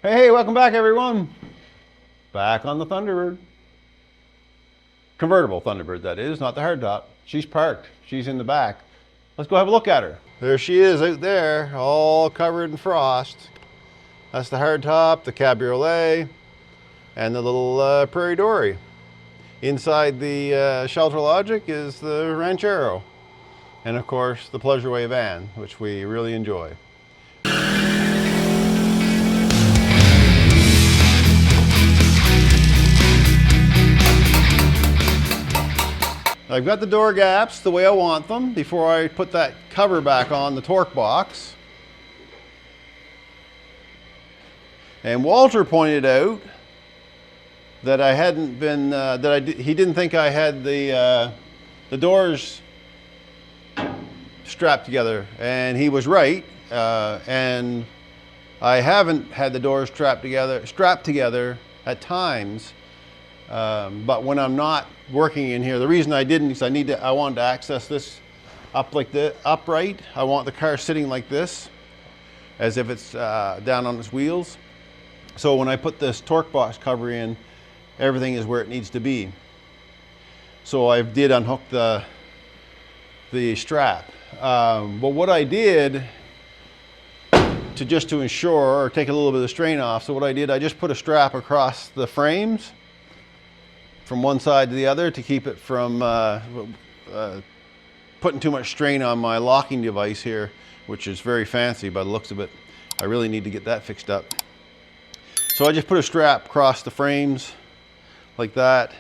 Hey, welcome back everyone. Back on the Thunderbird. Convertible Thunderbird, that is, not the hardtop. She's parked, she's in the back. Let's go have a look at her. There she is out there, all covered in frost. That's the hardtop, the cabriolet, and the little Prairie Dory. Inside the Shelter Logic is the Ranchero. And of course, the Pleasureway van, which we really enjoy. I've got the door gaps the way I want them before I put that cover back on the torque box. And Walter pointed out that I hadn't been, he didn't think I had the doors strapped together, and he was right. And I haven't had the doors strapped together at times. But when I'm not working in here, the reason I didn't is I wanted to access this up like the upright. I want the car sitting like this, as if it's down on its wheels. So when I put this torque box cover in, everything is where it needs to be. So I did unhook the strap. But what I did to ensure or take a little bit of the strain off, so what I did, I just put a strap across the frames from one side to the other to keep it from putting too much strain on my locking device here, which is very fancy by the looks of it. I really need to get that fixed up. So I just put a strap across the frames like that.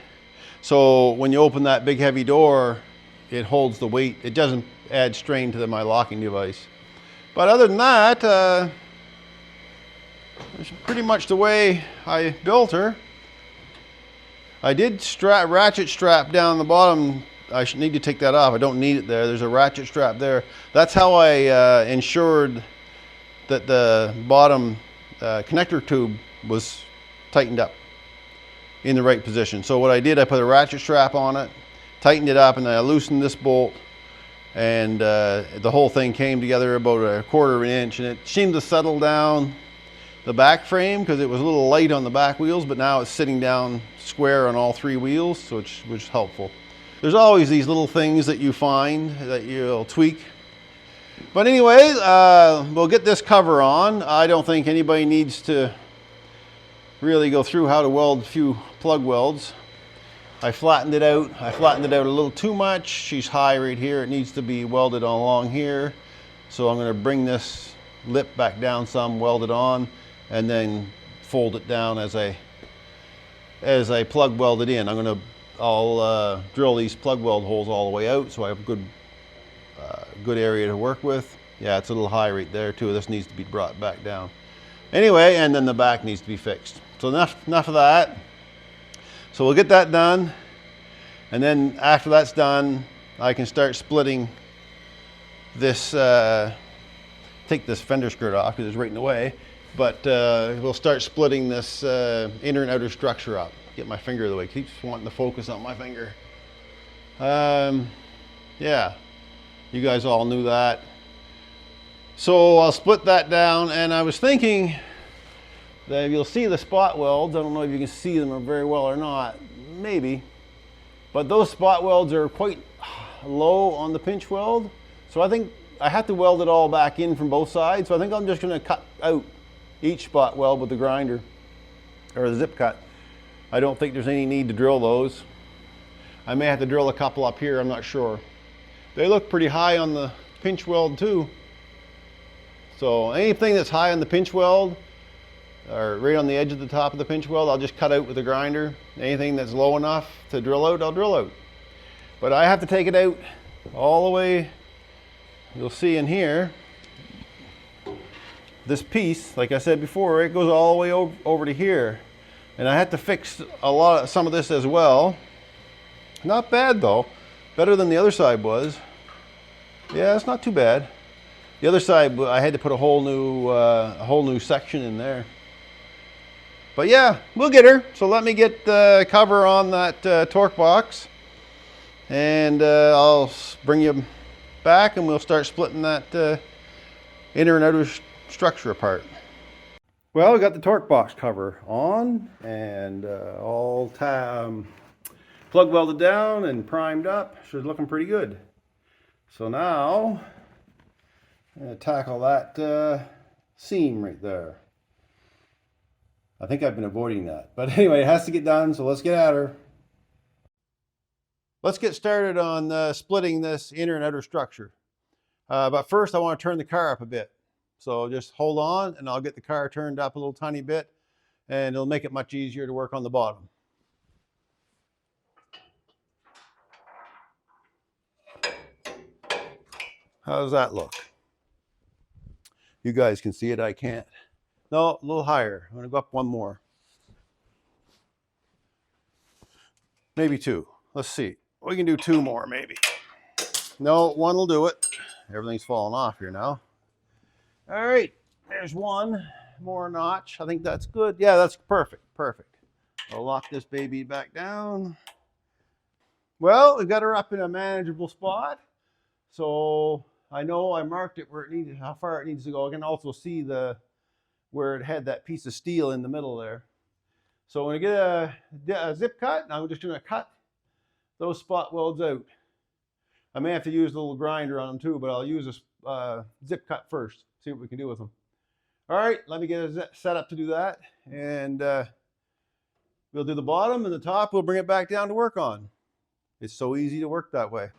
So when you open that big heavy door, it holds the weight. It doesn't add strain to my locking device. But other than that, that's pretty much the way I built her. I did ratchet strap down the bottom. I should need to take that off. I don't need it there. There's a ratchet strap there. That's how I ensured that the bottom connector tube was tightened up in the right position. So what I did, I put a ratchet strap on it, tightened it up, and then I loosened this bolt, and the whole thing came together about 1/4 of an inch, and it seemed to settle down the back frame because it was a little light on the back wheels, but now it's sitting down square on all 3 wheels, so which is helpful. There's always these little things that you find that you'll tweak. But anyway, we'll get this cover on. I don't think anybody needs to really go through how to weld a few plug welds. I flattened it out. I flattened it out a little too much. She's high right here. It needs to be welded along here. So I'm going to bring this lip back down some, weld it on, and then fold it down as I plug weld it in. I'll drill these plug weld holes all the way out, so I have a good area to work with. Yeah, it's a little high right there too. This needs to be brought back down. Anyway, and then the back needs to be fixed. So enough of that. So we'll get that done, and then after that's done, I can start splitting this. Take this fender skirt off because it's right in the way. But we'll start splitting this inner and outer structure up. Get my finger out of the way. Keeps wanting to focus on my finger. Yeah, you guys all knew that. So I'll split that down, and I was thinking that you'll see the spot welds. I don't know if you can see them very well or not. Maybe. But those spot welds are quite low on the pinch weld. So I think I have to weld it all back in from both sides. So I think I'm just going to cut out each spot weld with the grinder or the zip cut. I don't think there's any need to drill those. I may have to drill a couple up here, I'm not sure. They look pretty high on the pinch weld too. So anything that's high on the pinch weld, or right on the edge of the top of the pinch weld, I'll just cut out with the grinder. Anything that's low enough to drill out, I'll drill out. But I have to take it out all the way. You'll see in here, this piece, like I said before, it goes all the way over to here. And I had to fix some of this as well. Not bad though, better than the other side was. Yeah, it's not too bad. The other side, I had to put a whole new section in there. But yeah, we'll get her. So let me get the cover on that torque box, and I'll bring you back and we'll start splitting that inner and outer structure apart. Well, we got the torque box cover on and all plug welded down and primed up. Should looking pretty good. So now I'm going to tackle that seam right there. I think I've been avoiding that. But anyway, it has to get done, so let's get at her. Let's get started on splitting this inner and outer structure. But first I want to turn the car up a bit. So just hold on and I'll get the car turned up a little tiny bit and it'll make it much easier to work on the bottom. How does that look? You guys can see it, I can't. No, a little higher. I'm going to go up one more. Maybe two. Let's see. We can do two more maybe. No, one will do it. Everything's falling off here now. All right, there's one more notch. I think that's good. Yeah, that's perfect, perfect. I'll lock this baby back down. Well, we've got her up in a manageable spot. So I know I marked it where it needed, how far it needs to go. I can also see where it had that piece of steel in the middle there. So when I get a zip cut, I'm just gonna cut those spot welds out. I may have to use a little grinder on them too, but I'll use a zip cut first. See what we can do with them. All right, let me get it set up to do that. And we'll do the bottom and the top. We'll bring it back down to work on. It's so easy to work that way.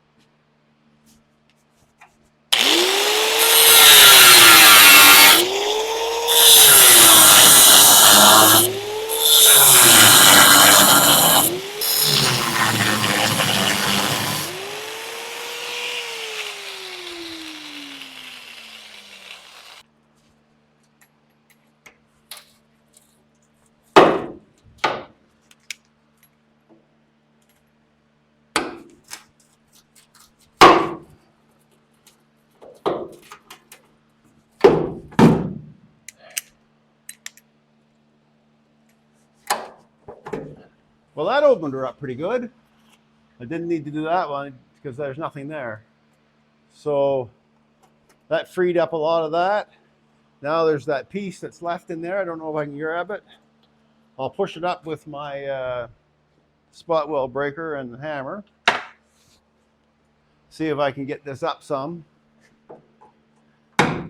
Well, that opened her up pretty good. I didn't need to do that one because there's nothing there. So that freed up a lot of that. Now there's that piece that's left in there. I don't know if I can grab it. I'll push it up with my spot weld breaker and hammer. See if I can get this up some. There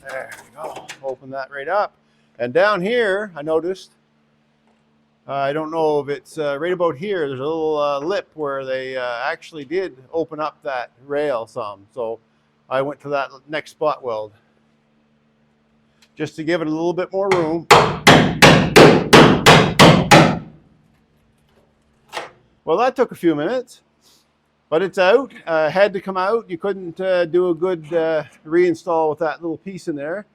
we go. Open that right up. And down here, I noticed, I don't know if it's right about here, there's a little lip where they actually did open up that rail some. So I went to that next spot weld just to give it a little bit more room. Well, that took a few minutes, but it's out. Had to come out. You couldn't do a good reinstall with that little piece in there.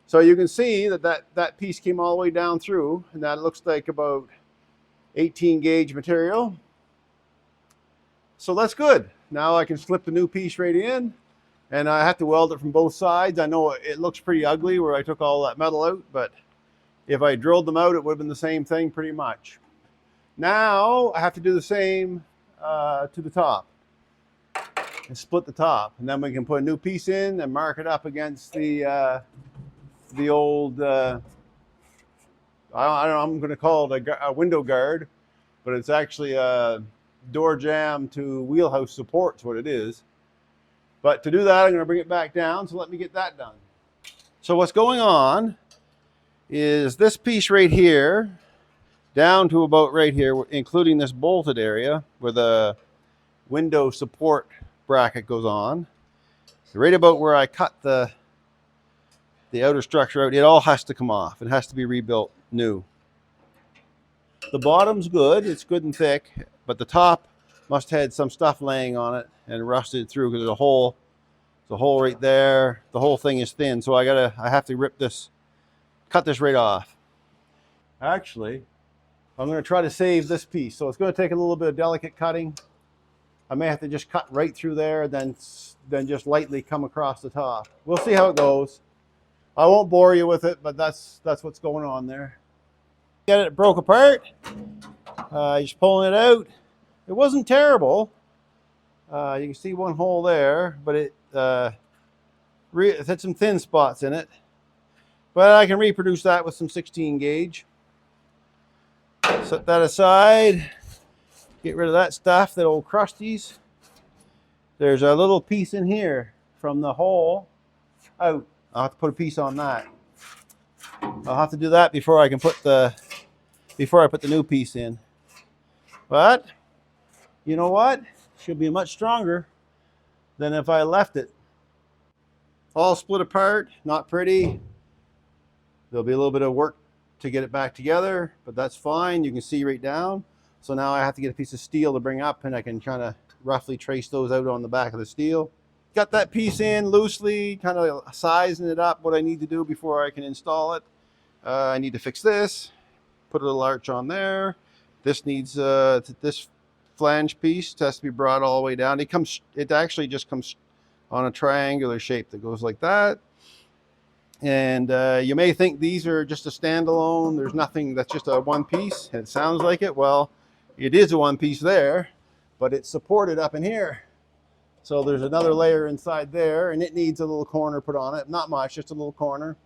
So you can see that piece came all the way down through, and that looks like about 18 gauge material. So that's good. Now I can slip the new piece right in, and I have to weld it from both sides. I know it looks pretty ugly where I took all that metal out, but if I drilled them out, it would have been the same thing pretty much. Now I have to do the same to the top and split the top, and then we can put a new piece in and mark it up against the old I don't know, I'm going to call it a window guard, but it's actually a door jamb to wheelhouse support is what it is. But to do that, I'm going to bring it back down, so let me get that done. So what's going on is this piece right here, down to about right here, including this bolted area where the window support bracket goes on, right about where I cut the outer structure out, it all has to come off. It has to be rebuilt new. The bottom's good, it's good and thick, but the top must have had some stuff laying on it and rusted through because there's a hole right there. The whole thing is thin, so I have to cut this right off. Actually, I'm going to try to save this piece, so it's going to take a little bit of delicate cutting. I may have to just cut right through there, then just lightly come across the top. We'll see how it goes. I won't bore you with it, but that's what's going on there. Get it broke apart. Just pulling it out. It wasn't terrible. You can see one hole there, but it had some thin spots in it. But I can reproduce that with some 16 gauge. Set that aside. Get rid of that stuff, that old crusties. There's a little piece in here from the hole out. I'll have to put a piece on that. I'll have to do that before I can put the new piece in. But you know what? Should be much stronger than if I left it. All split apart, not pretty. There'll be a little bit of work to get it back together, but that's fine. You can see right down. So now I have to get a piece of steel to bring up, and I can kind of roughly trace those out on the back of the steel. Got that piece in loosely, kind of sizing it up, what I need to do before I can install it. I need to fix this, put a little arch on there. This needs, this flange piece has to be brought all the way down. It actually just comes on a triangular shape that goes like that. And you may think these are just a standalone. There's nothing, that's just a one piece. And it sounds like it. Well, it is a one piece there, but it's supported up in here. So there's another layer inside there, and it needs a little corner put on it. Not much, just a little corner.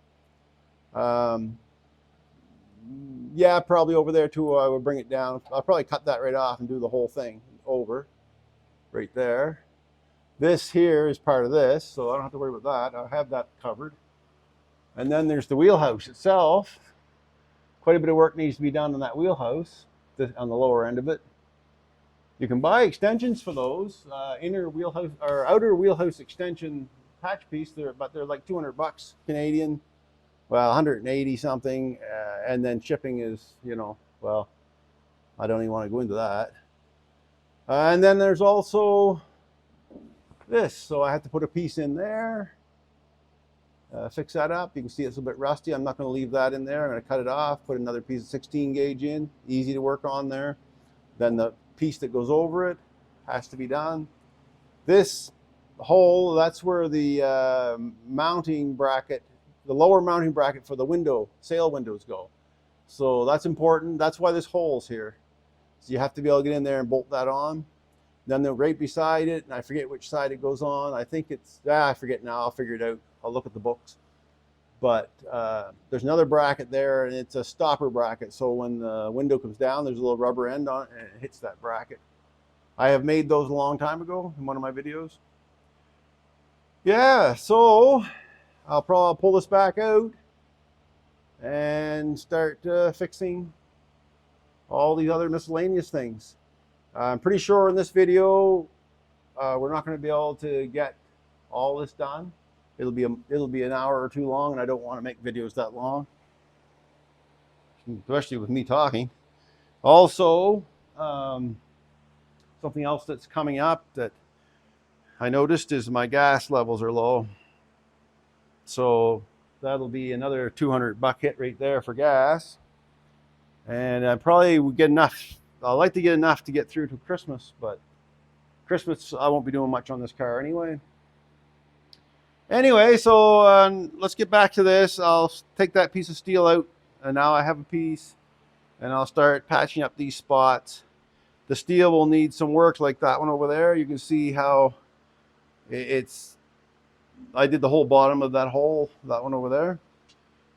Yeah, probably over there too. I will bring it down. I'll probably cut that right off and do the whole thing over right there. This here is part of this, so I don't have to worry about that. I'll have that covered. And then there's the wheelhouse itself. Quite a bit of work needs to be done on that wheelhouse, on the lower end of it. You can buy extensions for those, inner wheelhouse or outer wheelhouse extension patch piece. But they're like 200 bucks Canadian. Well, 180 something, and then shipping is, you know, well, I don't even want to go into that. And then there's also this, so I have to put a piece in there, fix that up. You can see it's a bit rusty. I'm not going to leave that in there. I'm going to cut it off, put another piece of 16 gauge in, easy to work on there. Then the piece that goes over it has to be done. This hole, that's where the mounting bracket, the lower mounting bracket for the window, sail windows go. So that's important. That's why this hole's here. So you have to be able to get in there and bolt that on. Then they're right beside it, and I forget which side it goes on. I think it's, I forget now. I'll figure it out. I'll look at the books. But there's another bracket there, and it's a stopper bracket. So when the window comes down, there's a little rubber end on it, and it hits that bracket. I have made those a long time ago in one of my videos. Yeah, so I'll probably pull this back out and start fixing all these other miscellaneous things. I'm pretty sure in this video we're not going to be able to get all this done. It'll be an hour or two long, and I don't want to make videos that long, especially with me talking. Also, something else that's coming up that I noticed is my gas levels are low. So that'll be another 200 buck hit right there for gas. And I probably would get enough. I'd like to get enough to get through to Christmas, but Christmas I won't be doing much on this car anyway. Anyway, so let's get back to this. I'll take that piece of steel out, and now I have a piece, and I'll start patching up these spots. The steel will need some work, like that one over there. You can see how I did the whole bottom of that hole, that one over there,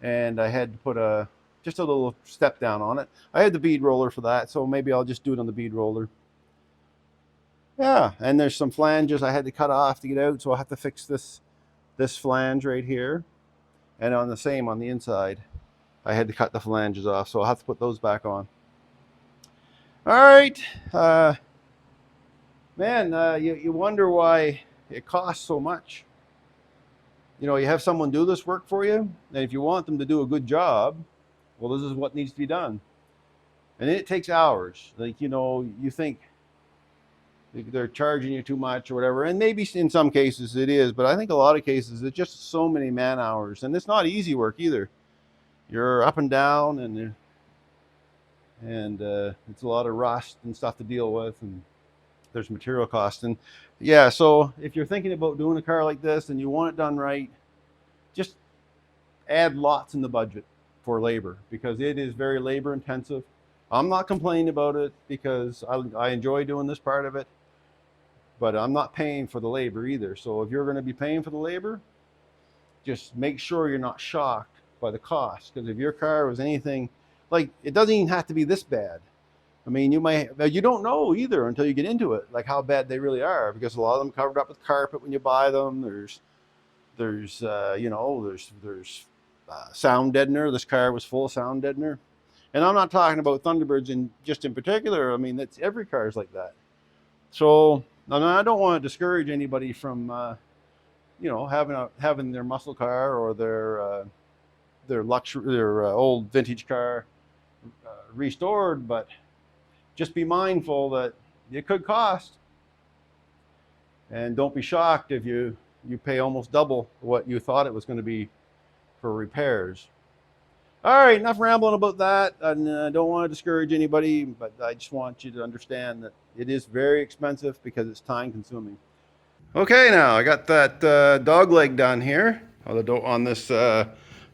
and I had to put just a little step down on it. I had the bead roller for that, so maybe I'll just do it on the bead roller. Yeah, and there's some flanges I had to cut off to get out, so I'll have to fix this flange right here, and on the same on the inside I had to cut the flanges off, so I'll have to put those back on. All right, man, you wonder why it costs so much. You know, you have someone do this work for you, and if you want them to do a good job, well, this is what needs to be done, and it takes hours. Like, you know, you think they're charging you too much or whatever, and maybe in some cases it is, but I think a lot of cases it's just so many man hours, and it's not easy work either. You're up and down, and it's a lot of rust and stuff to deal with, and there's material cost. And yeah, so if you're thinking about doing a car like this and you want it done right, just add lots in the budget for labor, because it is very labor intensive. I'm not complaining about it because I enjoy doing this part of it, but I'm not paying for the labor either. So if you're going to be paying for the labor, just make sure you're not shocked by the cost. Because if your car was anything, like, it doesn't even have to be this bad. I mean, you don't know either until you get into it, like how bad they really are, because a lot of them covered up with carpet when you buy them. There's sound deadener. This car was full of sound deadener. And I'm not talking about Thunderbirds in particular. I mean, that's every car is like that. So I don't want to discourage anybody from having their muscle car or their old vintage car restored, but just be mindful that it could cost, and don't be shocked if you pay almost double what you thought it was going to be for repairs. All right, enough rambling about that. And I don't want to discourage anybody, but I just want you to understand that it is very expensive because it's time consuming. Okay, now I got that dog leg done here on this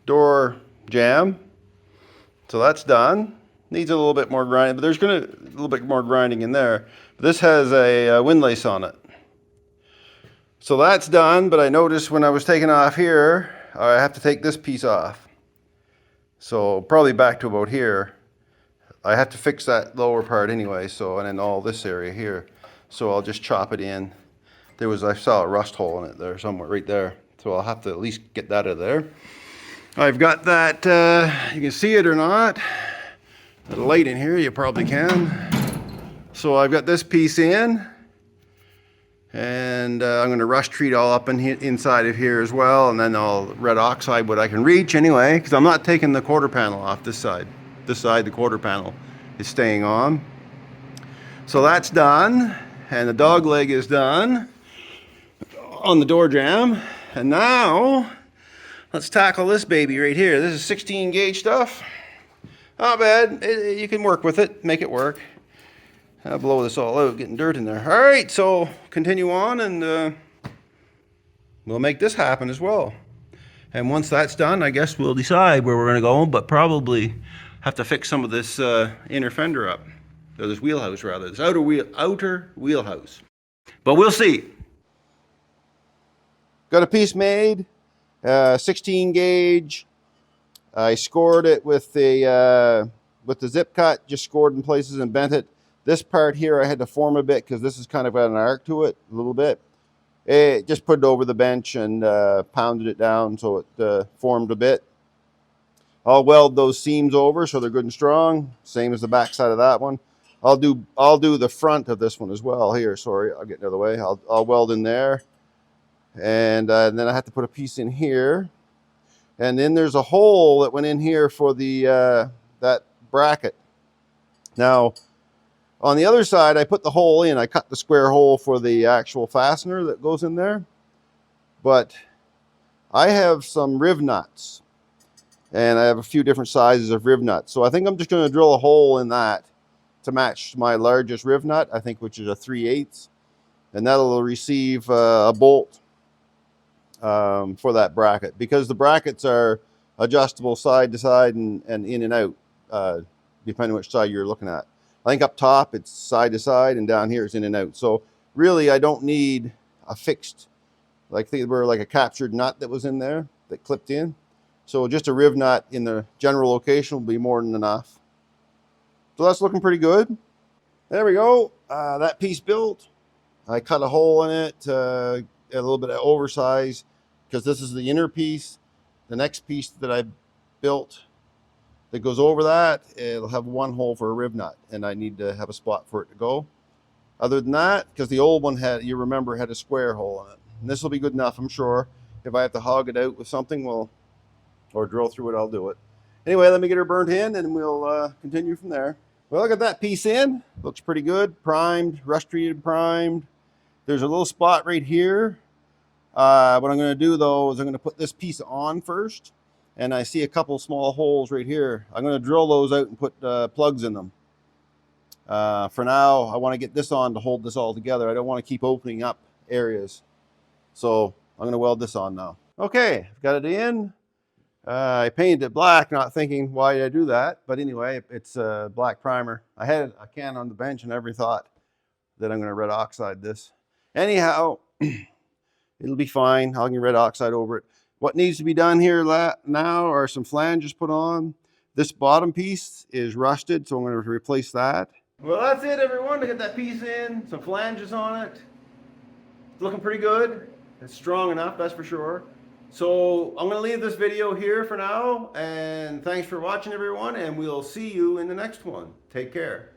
door jamb. So that's done. Needs a little bit more grinding, but there's a little bit more grinding in there. This has a windlace on it. So that's done, but I noticed when I was taking off here, I have to take this piece off. So probably back to about here. I have to fix that lower part anyway, and then all this area here. So I'll just chop it in. I saw a rust hole in it there somewhere, right there. So I'll have to at least get that out of there. I've got that, you can see it or not. The light in here, you probably can. So I've got this piece in, and I'm going to rust treat all up inside of here as well, and then I'll red oxide what I can reach anyway, because I'm not taking the quarter panel off this side. This side, the quarter panel is staying on. So that's done, and the dog leg is done on the door jamb. And now let's tackle this baby right here. This is 16 gauge stuff. Not bad. You can work with it, make it work. I'll blow this all out, getting dirt in there. All right, so continue on, and we'll make this happen as well. And once that's done, I guess we'll decide where we're going to go, but probably have to fix some of this inner fender up. Or this wheelhouse, rather. This outer wheelhouse. But we'll see. Got a piece made, 16 gauge. I scored it with the zip cut, just scored in places and bent it. This part here I had to form a bit because this has kind of got an arc to it a little bit. It just put it over the bench and pounded it down so it formed a bit. I'll weld those seams over so they're good and strong, same as the back side of that one. I'll do the front of this one as well here. Sorry, I'll get another way. I'll weld in there. And then I have to put a piece in here, and then there's a hole that went in here for the that bracket. Now on the other side I put the hole in. I cut the square hole for the actual fastener that goes in there, but I have some riv nuts, and I have a few different sizes of riv nuts, so I think I'm just going to drill a hole in that to match my largest riv nut, I think, which is a 3/8, and that'll receive a bolt for that bracket, because the brackets are adjustable side to side and in and out, depending which side you're looking at. I think up top it's side to side, and down here it's in and out. So really I don't need a fixed, like they were like a captured nut that was in there that clipped in. So just a riv nut in the general location will be more than enough. So that's looking pretty good. There we go. That piece built. I cut a hole in it, a little bit of oversize, because this is the inner piece. The next piece that I built that goes over that, it'll have one hole for a riv nut, and I need to have a spot for it to go. Other than that, because the old one had, you remember, had a square hole in it. And this will be good enough, I'm sure. If I have to hog it out with something, or drill through it, I'll do it. Anyway, let me get her burnt in, and we'll continue from there. Well, I got that piece in. Looks pretty good. Primed, rust treated, primed. There's a little spot right here. What I'm going to do, though, is I'm going to put this piece on first. And I see a couple small holes right here. I'm going to drill those out and put plugs in them. For now, I want to get this on to hold this all together. I don't want to keep opening up areas. So I'm going to weld this on now. Okay, I've got it in. I painted it black, not thinking, why did I do that? But anyway, it's a black primer. I had a can on the bench and never thought that I'm going to red oxide this. Anyhow, it'll be fine. I'll get red oxide over it. What needs to be done here now are some flanges put on. This bottom piece is rusted, so I'm going to replace that. Well, that's it, everyone, to get that piece in. Some flanges on it. It's looking pretty good. It's strong enough, that's for sure. So I'm going to leave this video here for now, and thanks for watching, everyone, and we'll see you in the next one. Take care.